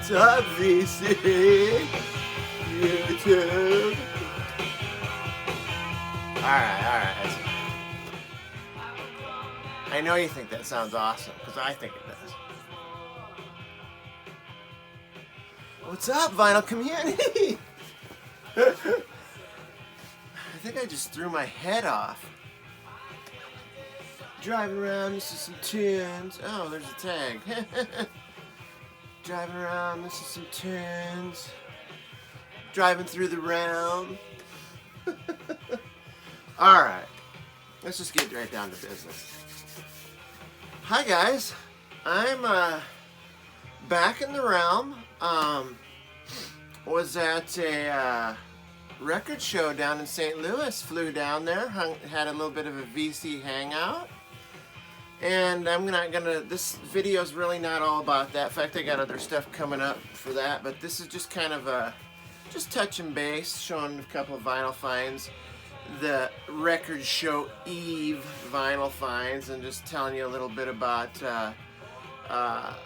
What's up, VC? YouTube. Alright. I know you think that sounds awesome, because I think it does. What's up, vinyl community? I think I just threw my head off. Driving around, this is some tunes. Oh, there's a tag. Driving around, this is some tunes. Driving through the realm. Alright, let's just get right down to business. Hi guys, I'm back in the realm. Was at a record show down in St. Louis. Flew down there, had a little bit of a VC hangout. And I'm not gonna, this video is really not all about that. In fact, I got other stuff coming up for that, but this is just kind of a, just touching base, showing a couple of vinyl finds, the record show eve vinyl finds, and just telling you a little bit about about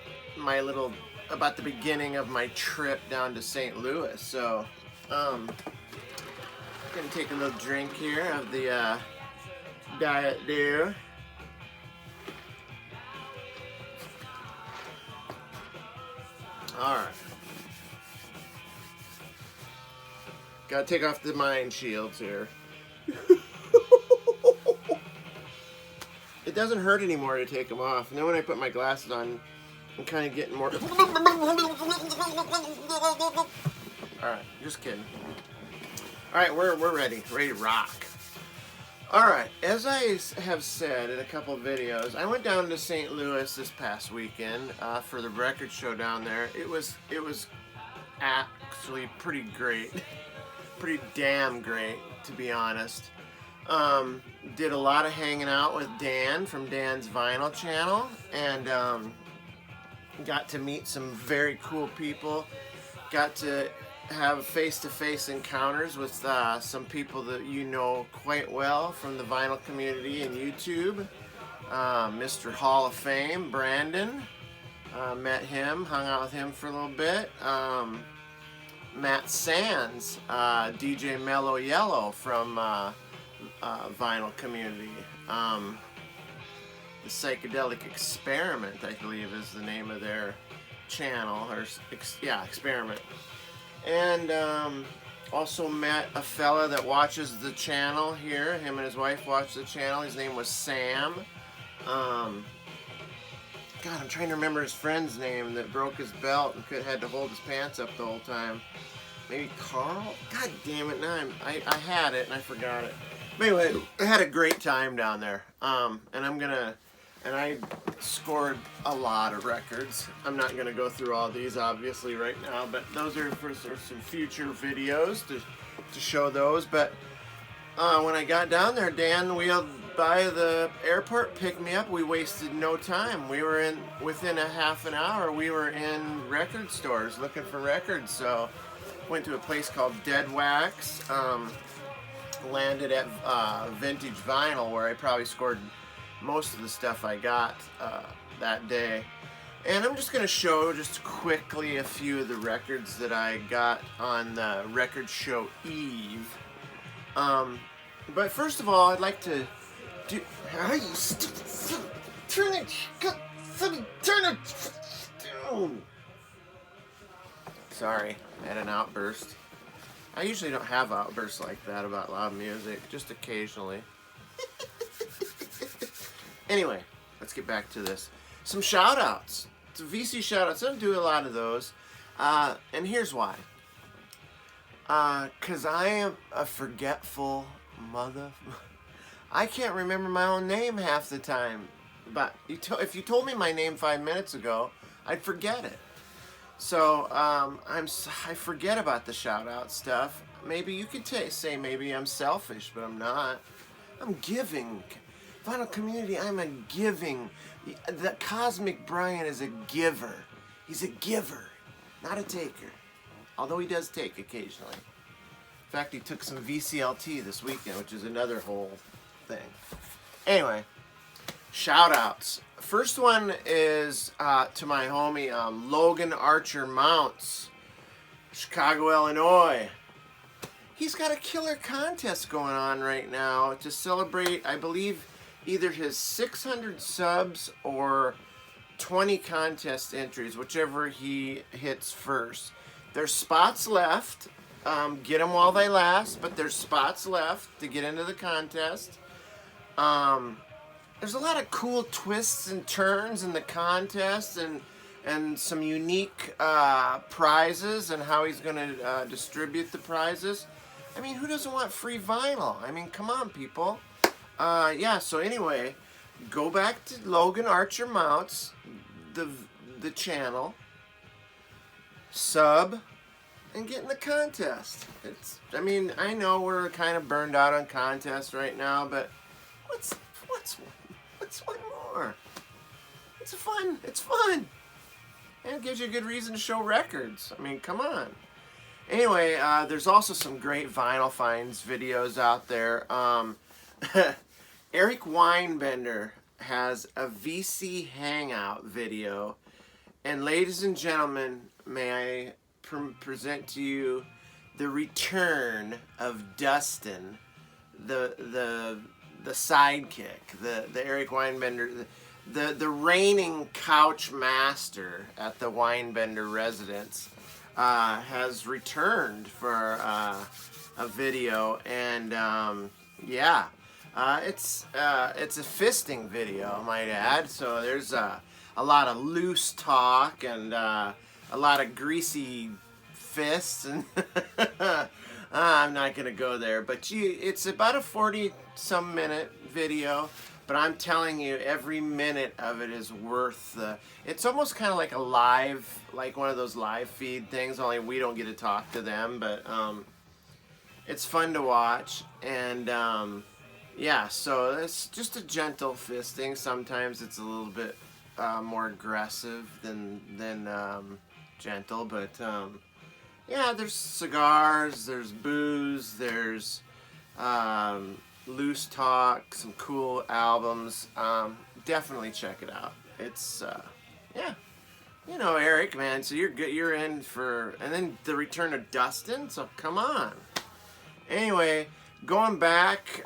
the beginning of my trip down to St. Louis. So, gonna take a little drink here of the Diet Dew. Alright. Gotta take off the mind shields here. It doesn't hurt anymore to take them off. And then when I put my glasses on, I'm kind of getting more... Alright, just kidding. Alright, we're ready to rock. Alright, as I have said in a couple of videos, I went down to St. Louis this past weekend for the record show down there. It was actually pretty great. Pretty damn great, to be honest. Did a lot of hanging out with Dan from Dan's Vinyl channel, and got to meet some very cool people. Got to have face-to-face encounters with some people that you know quite well from the vinyl community and YouTube. Mr. Hall of Fame, Brandon. Met him, hung out with him for a little bit. Matt Sands, DJ Mellow Yellow from vinyl community. The Psychedelic Experiment, I believe, is the name of their channel, or yeah, Experiment. And also met a fella that watches the channel here. Him and his wife watch the channel. His name was Sam. God, I'm trying to remember his friend's name that broke his belt and had to hold his pants up the whole time. Maybe Carl? God damn it, now I had it and I forgot it. But anyway, I had a great time down there. And I scored a lot of records. I'm not gonna go through all these obviously right now, but those are for some future videos to show those. But when I got down there, Dan wheeled by the airport, picked me up. We wasted no time. We were within a half an hour, we were in record stores looking for records. So went to a place called Dead Wax, landed at Vintage Vinyl, where I probably scored most of the stuff I got that day. And I'm just going to show just quickly a few of the records that I got on the record show eve. But first of all, I'd like to do... Turn it down! Sorry, I had an outburst. I usually don't have outbursts like that about loud music, just occasionally. Anyway, let's get back to this. Some shout-outs. Some VC shout-outs. I don't do a lot of those. And here's why. Because I am a forgetful mother... I can't remember my own name half the time. But if you told me my name 5 minutes ago, I'd forget it. So, I forget about the shout-out stuff. Maybe you could say maybe I'm selfish, but I'm not. I'm giving. Vinyl community, I'm a giving. The Cosmic Brian is a giver. He's a giver, not a taker. Although he does take occasionally. In fact, he took some VCLT this weekend, which is another whole thing. Anyway, shout outs. First one is to my homie Logan Archer Mounts, Chicago, Illinois. He's got a killer contest going on right now to celebrate, I believe, either his 600 subs or 20 contest entries, whichever he hits first. There's spots left. Get them while they last, but there's spots left to get into the contest. There's a lot of cool twists and turns in the contest, and some unique prizes, and how he's going to distribute the prizes. I mean, who doesn't want free vinyl? I mean, come on, people. Yeah, so anyway, go back to Logan Archer Mounts, the channel, sub, and get in the contest. I mean, I know we're kind of burned out on contests right now, but what's one more? It's fun. And it gives you a good reason to show records. I mean, come on. Anyway, there's also some great vinyl finds videos out there. Eric Weinbender has a VC Hangout video. And ladies and gentlemen, may I present to you the return of Dustin, the sidekick, the Eric Weinbender, the reigning couch master at the Weinbender residence, has returned for a video, and yeah, it's a fisting video, I might add. So there's a lot of loose talk and a lot of greasy fists, and I'm not gonna go there, but it's about a 40-some minute video, but I'm telling you, every minute of it is worth it's almost kind of like a live, like one of those live feed things, only we don't get to talk to them, but it's fun to watch. And yeah, so it's just a gentle fisting. Sometimes it's a little bit more aggressive than gentle, but yeah, there's cigars, there's booze, there's loose talk, some cool albums. Definitely check it out. It's yeah, you know Eric, man. So you're in for, and then the return of Dustin. So come on. Anyway, going back,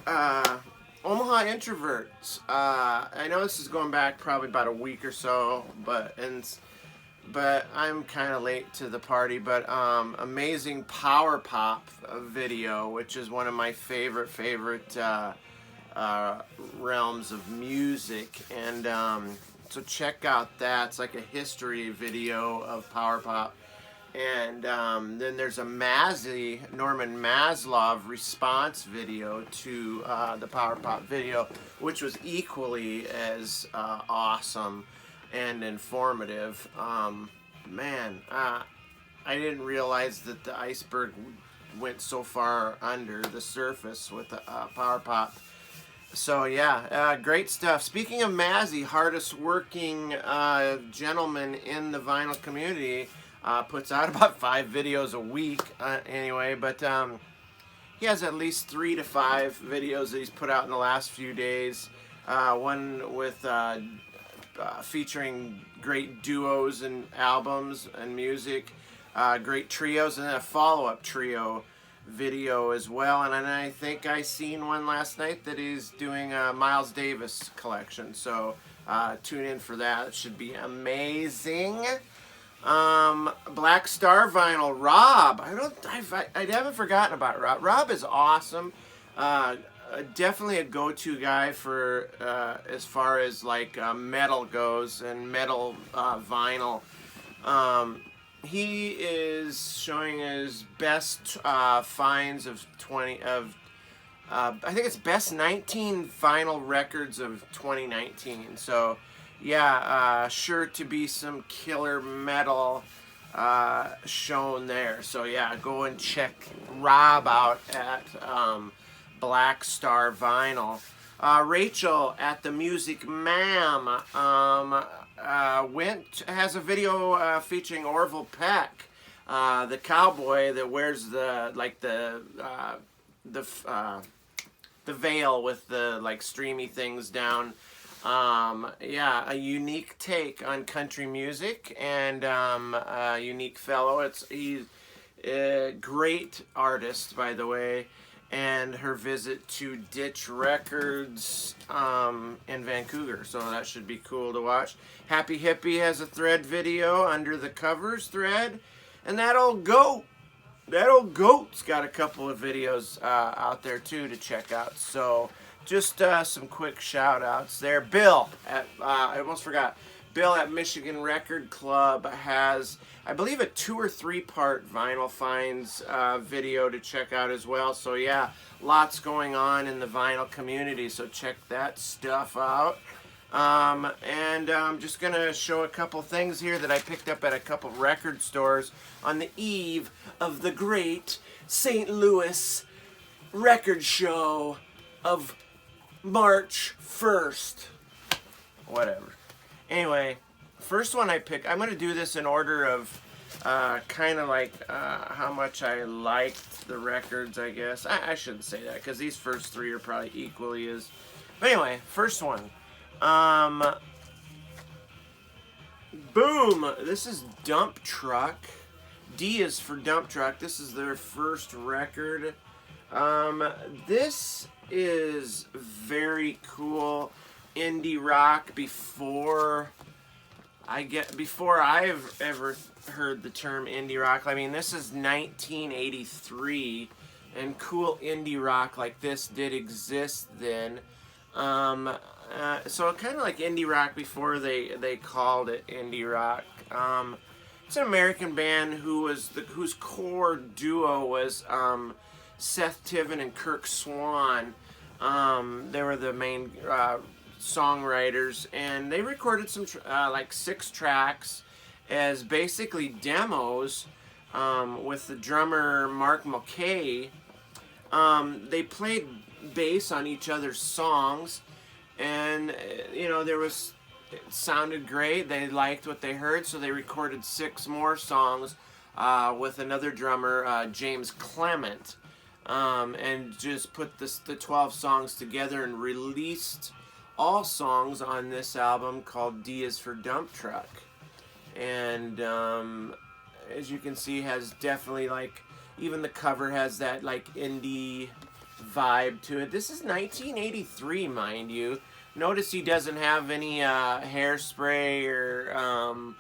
Omaha Introverts. I know this is going back probably about a week or so, but I'm kind of late to the party. But amazing Power Pop video, which is one of my favorite realms of music, and so check out that. It's like a history video of Power Pop. And then there's a Norman Maslov response video to the Power Pop video, which was equally as awesome and informative. Man, I didn't realize that the iceberg went so far under the surface with the Power Pop. So yeah, great stuff. Speaking of Mazzy, hardest working gentleman in the vinyl community, puts out about 5 videos a week anyway, but he has at least 3 to 5 videos that he's put out in the last few days. One with featuring great duos and albums and music, great trios, and then a follow-up trio video as well. And I think I seen one last night that he's doing a Miles Davis collection, so tune in for that. It should be amazing. Black Star Vinyl, Rob. I haven't forgotten about Rob. Rob is awesome. Definitely a go-to guy for as far as like metal goes and metal vinyl. He is showing his best finds of I think it's best 19 vinyl records of 2019. So yeah, sure to be some killer metal shown there. So yeah, go and check Rob out at Black Star Vinyl. Rachel at the Music Ma'am has a video featuring Orville Peck, the cowboy that wears the veil with the like streamy things down. Yeah, a unique take on country music, and a unique fellow. He's a great artist, by the way, and her visit to Ditch Records in Vancouver, so that should be cool to watch. Happy Hippie has a thread video under the covers thread, and that old goat's got a couple of videos out there too to check out. So just some quick shout outs there. Bill at I almost forgot. Bill at Michigan Record Club has, I believe, a 2 or 3 part Vinyl Finds video to check out as well. So yeah, lots going on in the vinyl community, so check that stuff out. And I'm just gonna show a couple things here that I picked up at a couple record stores on the eve of the great St. Louis record show of March 1st. Whatever. Anyway, first one I picked, I'm going to do this in order of kind of like how much I liked the records, I guess. I shouldn't say that because these first 3 are probably equally as... But anyway, first one. Boom! This is Dump Truck. D is for Dump Truck. This is their first record. This is very cool indie rock before I've ever heard the term indie rock. I mean, this is 1983, and cool indie rock like this did exist then. So kind of like indie rock before they called it indie rock. It's an American band whose core duo was Seth Tiven and Kirk Swan. They were the main songwriters, and they recorded some like 6 tracks as basically demos with the drummer Mark Mulcahy. They played bass on each other's songs, and it sounded great. They liked what they heard, so they recorded 6 more songs with another drummer, James Clement, and just put the 12 songs together and released all songs on this album called D is for Dump Truck. And as you can see, has definitely, like, even the cover has that like indie vibe to it. This is 1983, mind you. Notice he doesn't have any hairspray or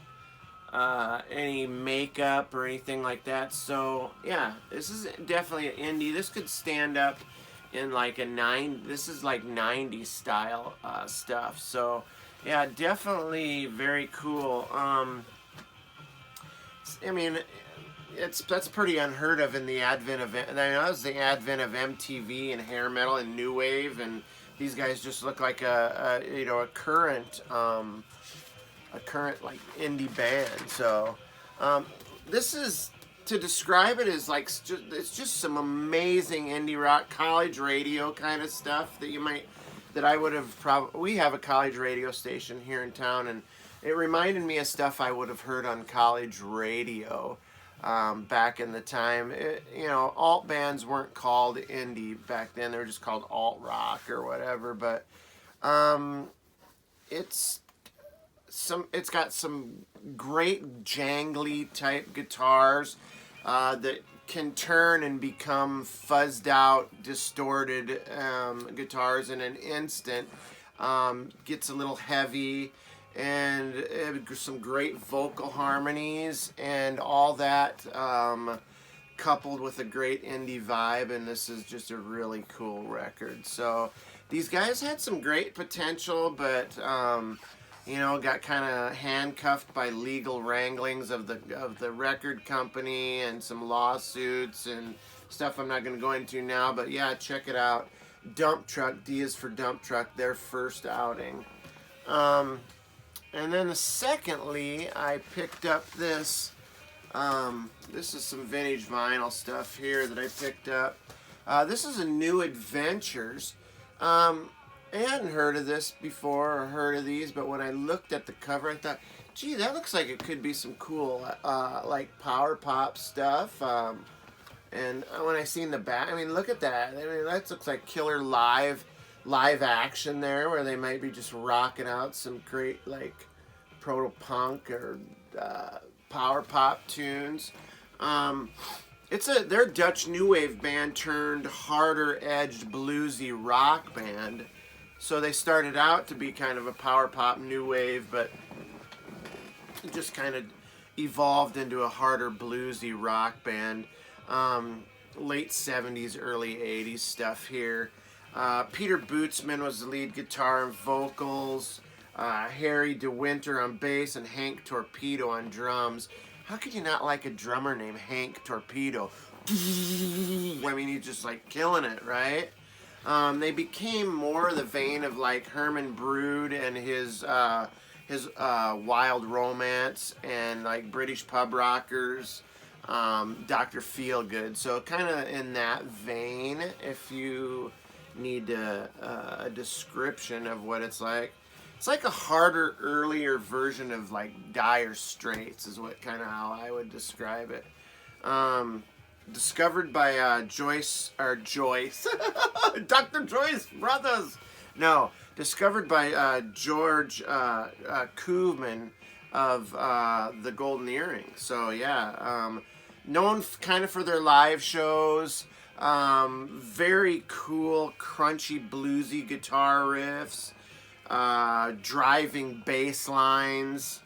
any makeup or anything like that. So yeah, this is definitely an indie. This could stand up in like this is like 90s style stuff. So yeah, definitely very cool. I mean, that's pretty unheard of in the advent of, and I know that was the advent of MTV and hair metal and new wave, and these guys just look like a current like indie band. So this is, to describe it, is like it's just some amazing indie rock, college radio kind of stuff that I would have probably. We have a college radio station here in town, and it reminded me of stuff I would have heard on college radio back in the time. Alt bands weren't called indie back then; they were just called alt rock or whatever. But it's got some great jangly type guitars that can turn and become fuzzed out, distorted guitars in an instant. Gets a little heavy, and some great vocal harmonies and all that, coupled with a great indie vibe, and this is just a really cool record. So these guys had some great potential, but got kind of handcuffed by legal wranglings of the record company and some lawsuits and stuff I'm not going to go into now. But yeah, check it out. Dump Truck, D is for Dump Truck, their first outing. And then secondly, I picked up this. This is some vintage vinyl stuff here that I picked up. This is a New Adventures. I hadn't heard of this before or heard of these, but when I looked at the cover, I thought, gee, that looks like it could be some cool, like power pop stuff. And when I seen the back, I mean, look at that. I mean, that looks like killer live live action there where they might be just rocking out some great like proto punk or power pop tunes. They're a Dutch new wave band turned harder edged bluesy rock band. So they started out to be kind of a power pop new wave, but it just kind of evolved into a harder bluesy rock band. Late 70s, early 80s stuff here. Peter Bootsman was the lead guitar and vocals. Harry DeWinter on bass and Hank Torpedo on drums. How could you not like a drummer named Hank Torpedo? I mean, he's just like killing it, right? They became more the vein of like Herman Brood and his Wild Romance and like British pub rockers, Dr. Feelgood. So kind of in that vein, if you need a description of what it's like. It's like a harder, earlier version of like Dire Straits is what kind of how I would describe it. Discovered by Joyce, Dr. Joyce Brothers. No, discovered by George Koopman of the Golden Earring. So yeah, known kind of for their live shows. Very cool, crunchy, bluesy guitar riffs. Driving bass lines,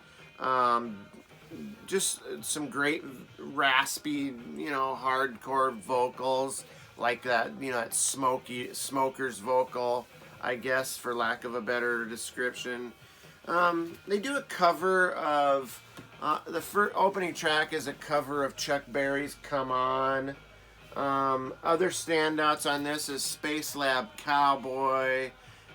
just some great raspy, hardcore vocals like that, that smoker's vocal, I guess, for lack of a better description. They do a cover of, the first opening track is a cover of Chuck Berry's Come On. Other standouts on this is Space Lab Cowboy,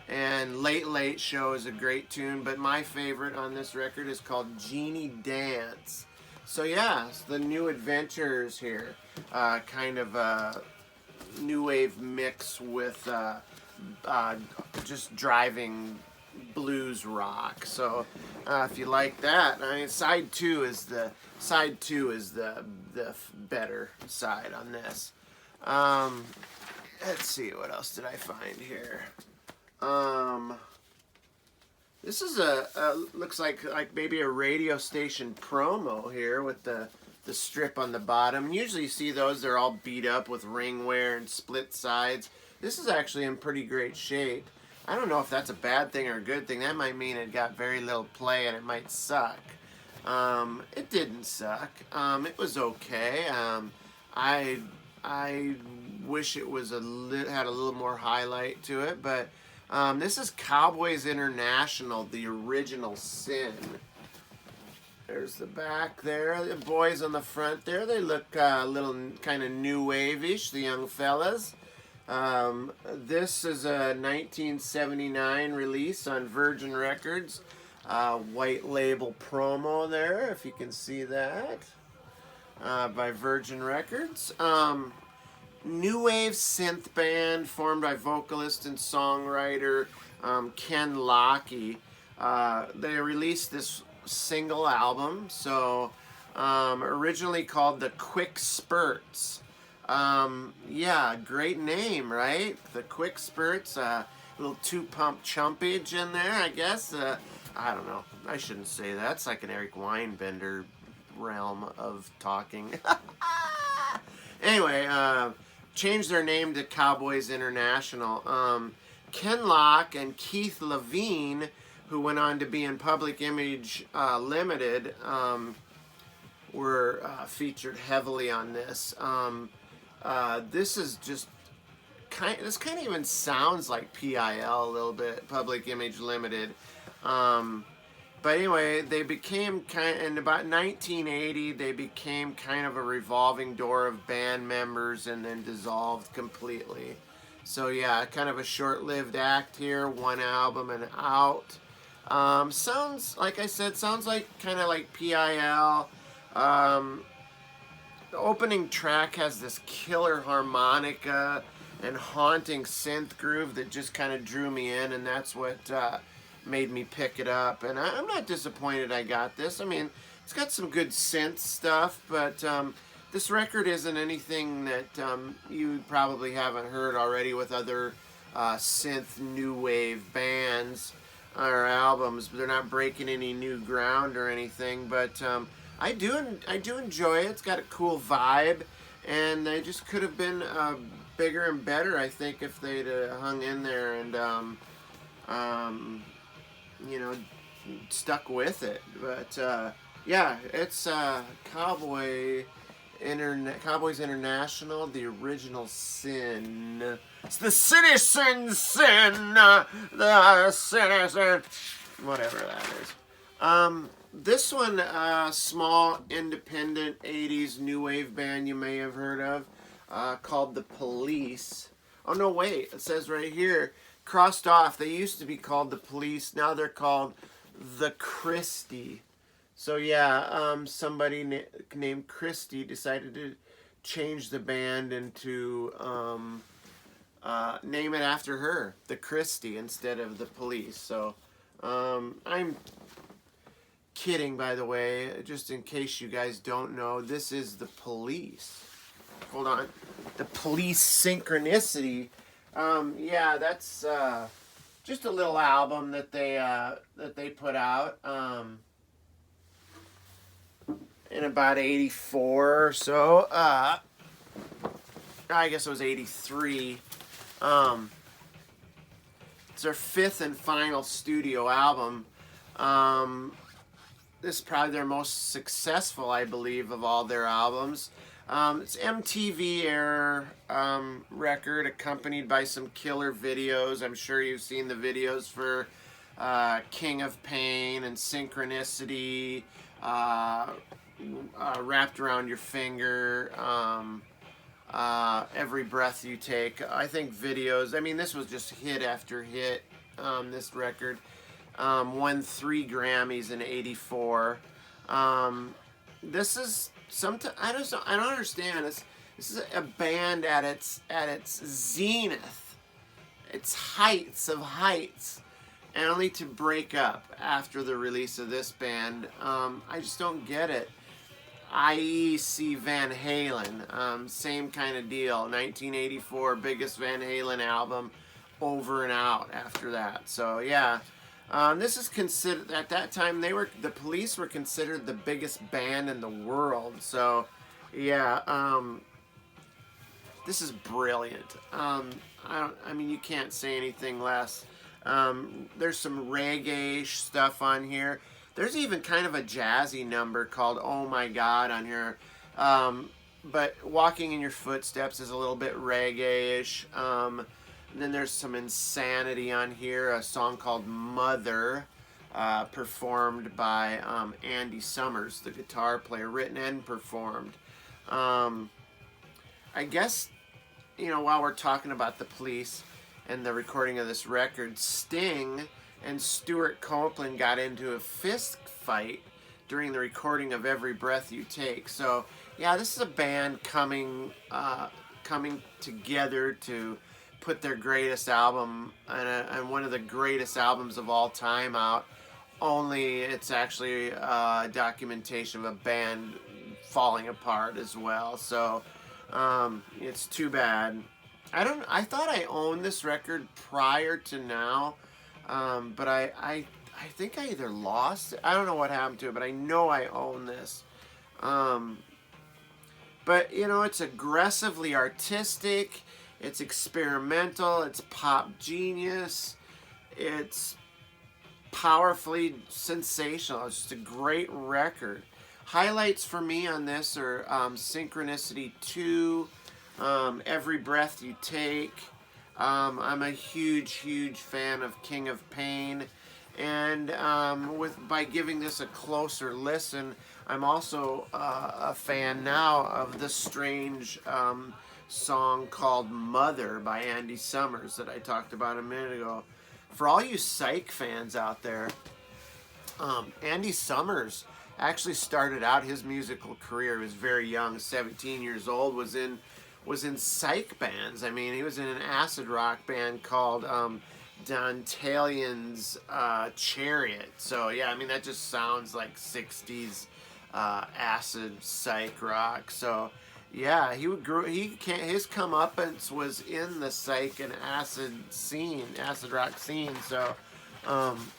and Late Late Show is a great tune, but my favorite on this record is called Genie Dance. So yeah, it's the New Adventures here. Kind of a new wave mix with just driving blues rock. So if you like that, I mean, side two is the better side on this. Let's see, what else did I find here? This is looks like maybe a radio station promo here with the strip on the bottom. Usually you see those, they're all beat up with ring wear and split sides. This is actually in pretty great shape. I don't know if that's a bad thing or a good thing. That might mean it got very little play and it might suck. It didn't suck. It was okay. I wish it was had a little more highlight to it, but this is Cowboys International, the original sin. There's the back there. The boys on the front there, they look a little kind of new wave-ish, the young fellas. This is a 1979 release on Virgin Records. White label promo there, if you can see that, by Virgin Records. New wave synth band formed by vocalist and songwriter Ken Lockey. They released this single album, so originally called the Quick Spurts. Yeah, great name, right? The Quick Spurts. Little two-pump chumpage in there, I guess. I don't know. I shouldn't say that. It's like an Eric Weinbender realm of talking. Anyway, changed their name to Cowboys International. Ken Locke and Keith Levine, who went on to be in Public Image Limited, were featured heavily on this. This is just this kind of even sounds like PIL a little bit, Public Image Limited. But anyway, they became in about 1980, they became kind of a revolving door of band members and then dissolved completely. So yeah, kind of a short-lived act here, one album and out. Sounds, like I said, sounds like kind of like PIL. The opening track has this killer harmonica and haunting synth groove that just kind of drew me in, and that's what made me pick it up. And I'm not disappointed I got this. I mean, it's got some good synth stuff, but this record isn't anything that you probably haven't heard already with other synth new wave bands or albums, but they're not breaking any new ground or anything. But I do enjoy it. It's got a cool vibe, and they just could have been bigger and better, I think, if they'd hung in there and you know, stuck with it. But yeah, it's Cowboys International, the original sin. It's the citizen sin, the citizen, whatever that is. This one, small independent 80s new wave band you may have heard of, called The Police. Oh no, wait, it says right here, crossed off. They used to be called The Police. Now they're called The Christie. So yeah, somebody named Christie decided to change the band into name it after her, The Christie, instead of The Police. So I'm kidding, by the way, just in case you guys don't know, this is The Police. Hold on. The Police Synchronicity. Yeah, that's just a little album that they put out in about 84 or so. I guess it was 83. It's their fifth and final studio album. This is probably their most successful, I believe, of all their albums. It's MTV era record, accompanied by some killer videos. I'm sure you've seen the videos for King of Pain and Synchronicity, Wrapped Around Your Finger, Every Breath You Take. I think videos, I mean, this was just hit after hit, this record. Won 3 Grammys in '84. This is I don't understand. This is a band at its zenith, its heights of heights, and only to break up after the release of this band. I just don't get it. IEC Van Halen, same kind of deal. 1984, biggest Van Halen album, over and out after that. So yeah. This is considered, at that time, the Police were considered the biggest band in the world. So, yeah, this is brilliant. I mean, you can't say anything less. There's some reggae stuff on here. There's even kind of a jazzy number called "Oh My God" on here. But "Walking in Your Footsteps" is a little bit reggae-ish. And then there's some Insanity on here, a song called Mother, performed by Andy Summers, the guitar player, written and performed. I guess, you know, while we're talking about the Police and the recording of this record, Sting and Stuart Copeland got into a fist fight during the recording of Every Breath You Take. So, yeah, this is a band coming together to put their greatest album and one of the greatest albums of all time out. Only it's actually a documentation of a band falling apart as well. So it's too bad. I thought I owned this record prior to now, but I think I either lost it. I don't know what happened to it, but I know I own this. But you know, it's aggressively artistic. It's experimental, it's pop genius, it's powerfully sensational. It's just a great record. Highlights for me on this are Synchronicity 2, Every Breath You Take. I'm a huge fan of King of Pain. And by giving this a closer listen, I'm also a fan now of the strange song called Mother by Andy Summers that I talked about a minute ago. For all you Psych fans out there, Andy Summers actually started out his musical career. He was very young, 17 years old, was in Psych bands. I mean, he was in an acid rock band called Don Talian's Chariot. So yeah, I mean, that just sounds like 60s acid psych rock. So Yeah, he would grow. He can't. His comeuppance was in the psych and acid rock scene. So, um,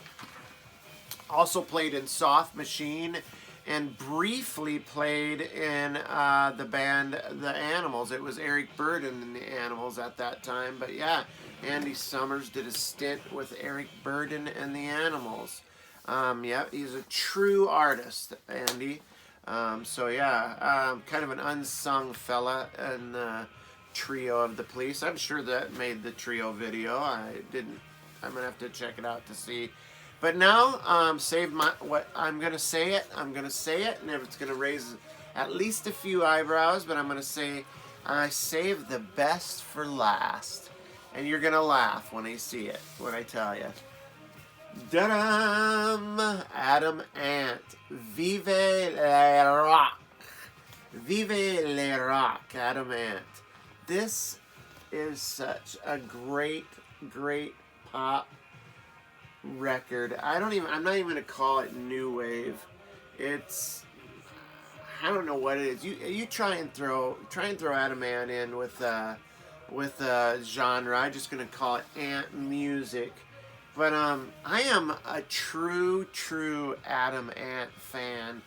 also played in Soft Machine, and briefly played in the band The Animals. It was Eric Burdon and the Animals at that time. But yeah, Andy Summers did a stint with Eric Burdon and the Animals. Yeah, he's a true artist, Andy. So yeah, kind of an unsung fella in the trio of the police. I'm sure that made the trio video. I didn't. I'm gonna have to check it out to see. But now, save my what I'm gonna say it. I'm gonna say it, and if it's gonna raise at least a few eyebrows, but I'm gonna say I saved the best for last, and you're gonna laugh when I see it. When I tell you. Da-dum! Adam Ant. Vive le rock. Vive le rock, Adam Ant. This is such a great, great pop record. I'm not even gonna call it new wave. It's, I don't know what it is. You try and throw Adam Ant in with genre. I'm just gonna call it Ant music. But I am a true Adam Ant fan.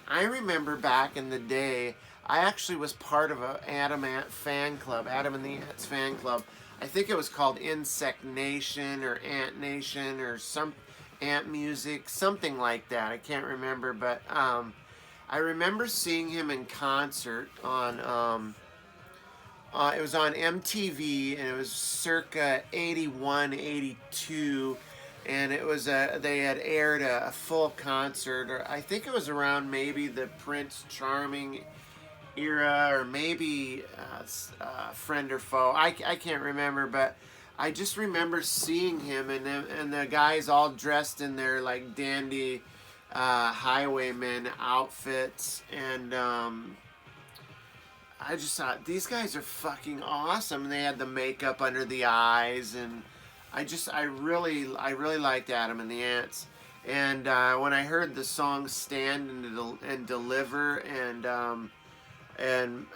I remember back in the day, I actually was part of an Adam Ant fan club, Adam and the Ants fan club. I think it was called Insect Nation or Ant Nation or some Ant Music, something like that. I can't remember, but I remember seeing him in concert on. It was on MTV, and it was circa 81, 82, and it was they had aired a full concert, or I think it was around maybe the Prince Charming era, or maybe Friend or Foe. I can't remember, but I just remember seeing him, and the guys all dressed in their like dandy highwayman outfits, and I just thought these guys are fucking awesome. They had the makeup under the eyes, and I really liked Adam and the Ants. And when I heard the song "Stand and Deliver," and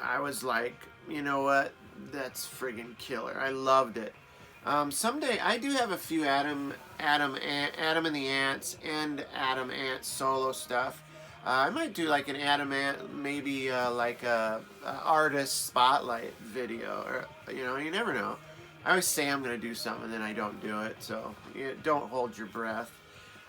I was like, you know what, that's friggin' killer. I loved it. Someday I do have a few Adam and the Ants and Adam Ant solo stuff. I might do like an Adam Ant, maybe like a artist spotlight video, or you never know. I always say I'm gonna do something, and then I don't do it. So don't hold your breath.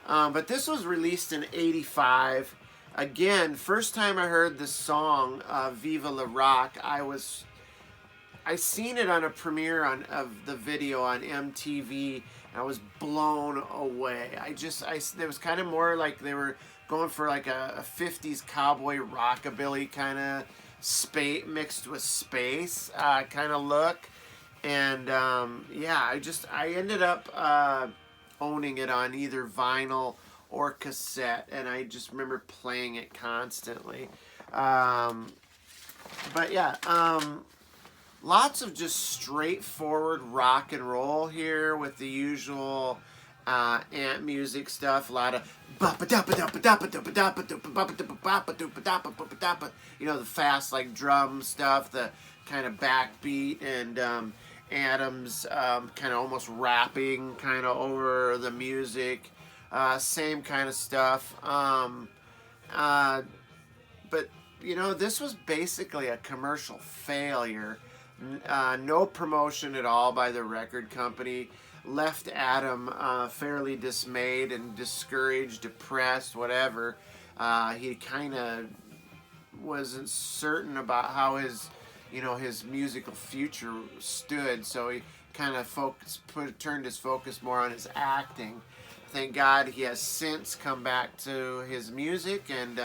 But this was released in '85. Again, first time I heard the song "Viva La Rock," I seen it on a premiere of the video on MTV, and I was blown away. There was kind of more like they were going for like a 50s cowboy rockabilly kind of space mixed with space kind of look, and yeah, I ended up owning it on either vinyl or cassette, and I just remember playing it constantly. But yeah, lots of just straightforward rock and roll here with the usual Ant music stuff. A lot of the fast like drum stuff, the kind of backbeat, and Adam's kind of almost rapping kind of over the music. Same kind of stuff. But this was basically a commercial failure. No promotion at all by the record company. Left Adam fairly dismayed and discouraged, depressed, whatever. He kind of wasn't certain about how his musical future stood, so he kind of turned his focus more on his acting. Thank God he has since come back to his music and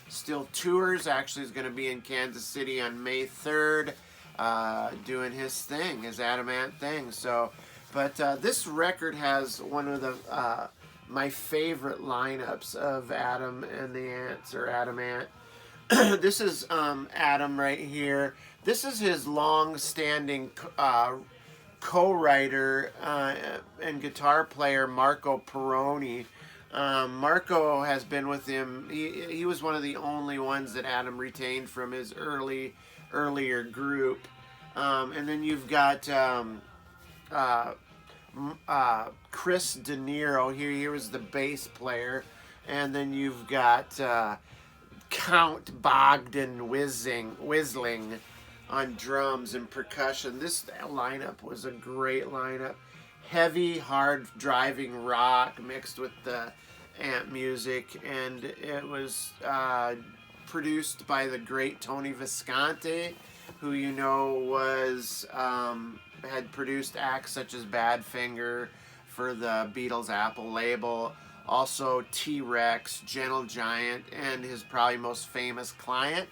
still tours. Actually, is going to be in Kansas City on May 3rd, doing his thing, his Adam Ant thing. So, but this record has one of the my favorite lineups of Adam and the Ants, or Adam Ant. This is Adam right here. This is his long-standing co-writer and guitar player Marco Perrone. Marco has been with him. He was one of the only ones that Adam retained from his earlier group. And then you've got uh, Chris De Niro. Here was the bass player. And then you've got Count Bogdan Whistling on drums and percussion. This lineup was a great lineup. Heavy, hard driving rock mixed with the amp music, and it was produced by the great Tony Visconti, who was had produced acts such as Badfinger for the Beatles Apple label, also T-Rex, Gentle Giant, and his probably most famous client,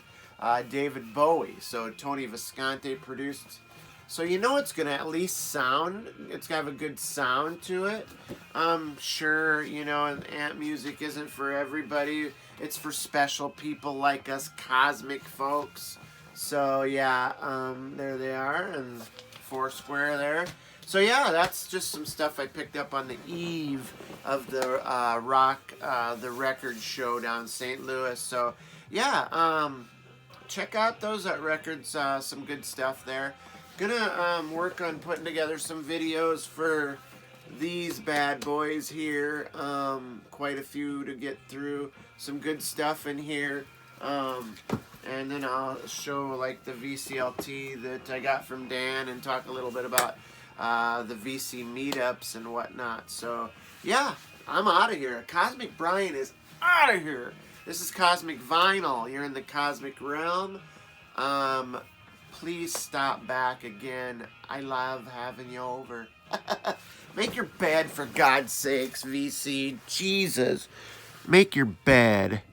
David Bowie. So Tony Visconti produced. So it's going to at least sound, it's going to have a good sound to it. Sure, amp music isn't for everybody. It's for special people like us cosmic folks. So yeah, there they are, and Foursquare there. So yeah, that's just some stuff I picked up on the eve of the the record show down in St. Louis. So yeah, check out those records, some good stuff there. Gonna work on putting together some videos for these bad boys here. Quite a few to get through. Some good stuff in here. And then I'll show like the VCLT that I got from Dan and talk a little bit about the VC meetups and whatnot. So yeah, I'm out of here. Cosmic Brian is out of here. This is Cosmic Vinyl. You're in the cosmic realm. Please stop back again. I love having you over. Make your bed, for God's sakes, VC. Jesus. Make your bed.